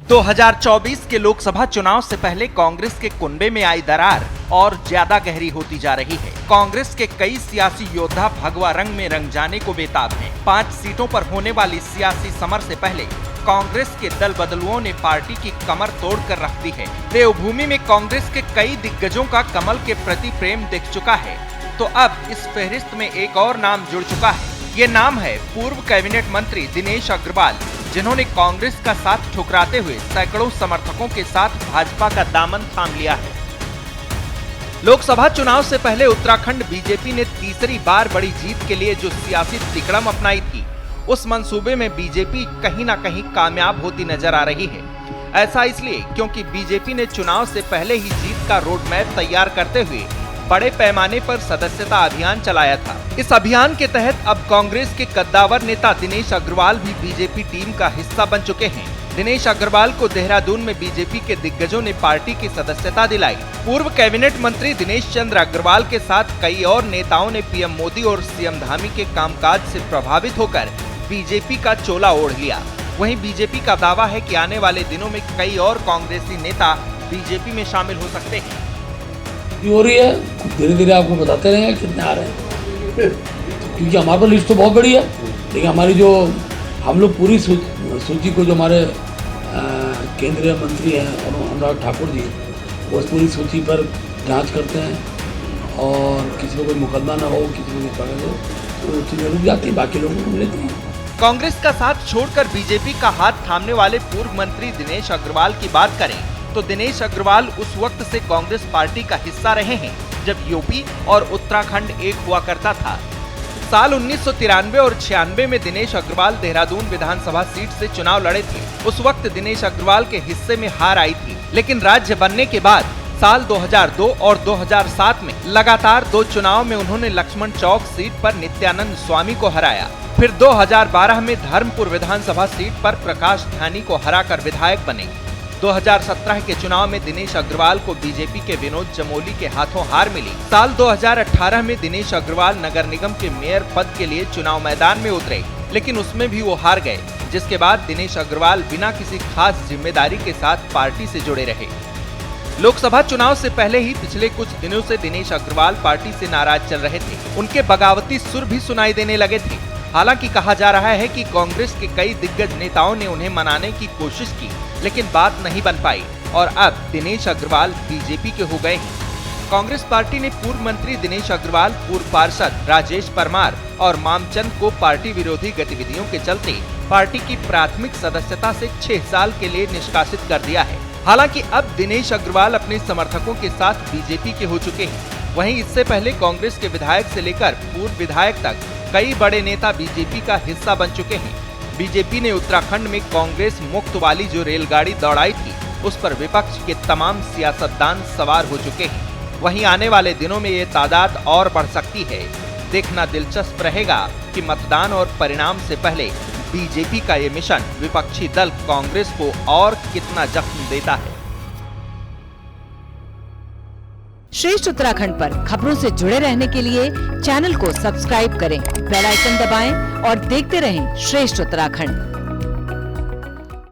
2024 के लोकसभा चुनाव से पहले कांग्रेस के कुनबे में आई दरार और ज्यादा गहरी होती जा रही है। कांग्रेस के कई सियासी योद्धा भगवा रंग में रंग जाने को बेताब हैं। 5 सीटों पर होने वाली सियासी समर से पहले कांग्रेस के दल बदलुओं ने पार्टी की कमर तोड़ कर रख दी है। देवभूमि में कांग्रेस के कई दिग्गजों का कमल के प्रति प्रेम दिख चुका है, तो अब इस फहरिस्त में एक और नाम जुड़ चुका है। ये नाम है पूर्व कैबिनेट मंत्री दिनेश अग्रवाल, जिन्होंने कांग्रेस का साथ ठुकराते हुए सैकड़ों समर्थकों के साथ भाजपा का दामन थाम लिया है। लोकसभा चुनाव से पहले उत्तराखंड बीजेपी ने तीसरी बार बड़ी जीत के लिए जो सियासी तिकड़म अपनाई थी, उस मंसूबे में बीजेपी कहीं ना कहीं कामयाब होती नजर आ रही है। ऐसा इसलिए क्योंकि बीजेपी ने चुनाव से पहले ही जीत का रोड मैप तैयार करते हुए बड़े पैमाने पर सदस्यता अभियान चलाया था। इस अभियान के तहत अब कांग्रेस के कद्दावर नेता दिनेश अग्रवाल भी बीजेपी टीम का हिस्सा बन चुके हैं। दिनेश अग्रवाल को देहरादून में बीजेपी के दिग्गजों ने पार्टी की सदस्यता दिलाई। पूर्व कैबिनेट मंत्री दिनेश चंद्र अग्रवाल के साथ कई और नेताओं ने पीएम मोदी और सीएम धामी के कामकाज से प्रभावित होकर बीजेपी का चोला ओढ़ लिया। वहीं बीजेपी का दावा है कि आने वाले दिनों में कई और कांग्रेसी नेता बीजेपी में शामिल हो सकते हैं। हो रही है, धीरे धीरे आपको बताते रहेंगे कितने आ रहे हैं, क्योंकि हमारे पास लिस्ट तो बहुत बड़ी है, लेकिन हमारी जो हम लोग पूरी सूची को, जो हमारे केंद्रीय मंत्री हैं और अनुराग ठाकुर जी, वो पूरी सूची पर जांच करते हैं और किसी को कोई मुकदमा ना हो, किसी को कोई पकड़ हो तो चीजें रुक जाती है, बाकी लोगों को लेती हैं। कांग्रेस का साथ छोड़कर बीजेपी का हाथ थामने वाले पूर्व मंत्री दिनेश अग्रवाल की बात करें तो दिनेश अग्रवाल उस वक्त से कांग्रेस पार्टी का हिस्सा रहे हैं जब यूपी और उत्तराखंड एक हुआ करता था। साल 1993 और 96 में दिनेश अग्रवाल देहरादून विधानसभा सीट से चुनाव लड़े थे। उस वक्त दिनेश अग्रवाल के हिस्से में हार आई थी, लेकिन राज्य बनने के बाद साल 2002 और 2007 में लगातार 2 चुनाव में उन्होंने लक्ष्मण चौक सीट पर नित्यानंद स्वामी को हराया। फिर 2012 में धर्मपुर विधानसभा सीट पर प्रकाश ध्यानी को हराकर विधायक बने। 2017 के चुनाव में दिनेश अग्रवाल को बीजेपी के विनोद चमोली के हाथों हार मिली। साल 2018 में दिनेश अग्रवाल नगर निगम के मेयर पद के लिए चुनाव मैदान में उतरे, लेकिन उसमें भी वो हार गए, जिसके बाद दिनेश अग्रवाल बिना किसी खास जिम्मेदारी के साथ पार्टी से जुड़े रहे। लोकसभा चुनाव से पहले ही पिछले कुछ दिनों से दिनेश अग्रवाल पार्टी से नाराज चल रहे थे। उनके बगावती सुर भी सुनाई देने लगे थे। हालांकि कहा जा रहा है कि कांग्रेस के कई दिग्गज नेताओं ने उन्हें मनाने की कोशिश की, लेकिन बात नहीं बन पाई और अब दिनेश अग्रवाल बीजेपी के हो गए हैं। कांग्रेस पार्टी ने पूर्व मंत्री दिनेश अग्रवाल, पूर्व पार्षद राजेश परमार और मामचंद को पार्टी विरोधी गतिविधियों के चलते पार्टी की प्राथमिक सदस्यता से 6 साल के लिए निष्कासित कर दिया है। हालांकि अब दिनेश अग्रवाल अपने समर्थकों के साथ बीजेपी के हो चुके हैं। वहीं इससे पहले कांग्रेस के विधायक से लेकर पूर्व विधायक तक कई बड़े नेता बीजेपी का हिस्सा बन चुके हैं। बीजेपी ने उत्तराखंड में कांग्रेस मुक्त वाली जो रेलगाड़ी दौड़ाई थी, उस पर विपक्ष के तमाम सियासतदान सवार हो चुके हैं। वहीं आने वाले दिनों में ये तादाद और बढ़ सकती है। देखना दिलचस्प रहेगा कि मतदान और परिणाम से पहले बीजेपी का ये मिशन विपक्षी दल कांग्रेस को और कितना जख्म देता है। श्रेष्ठ उत्तराखंड पर खबरों से जुड़े रहने के लिए चैनल को सब्सक्राइब करें, बेल आइकन दबाएं और देखते रहें श्रेष्ठ उत्तराखंड।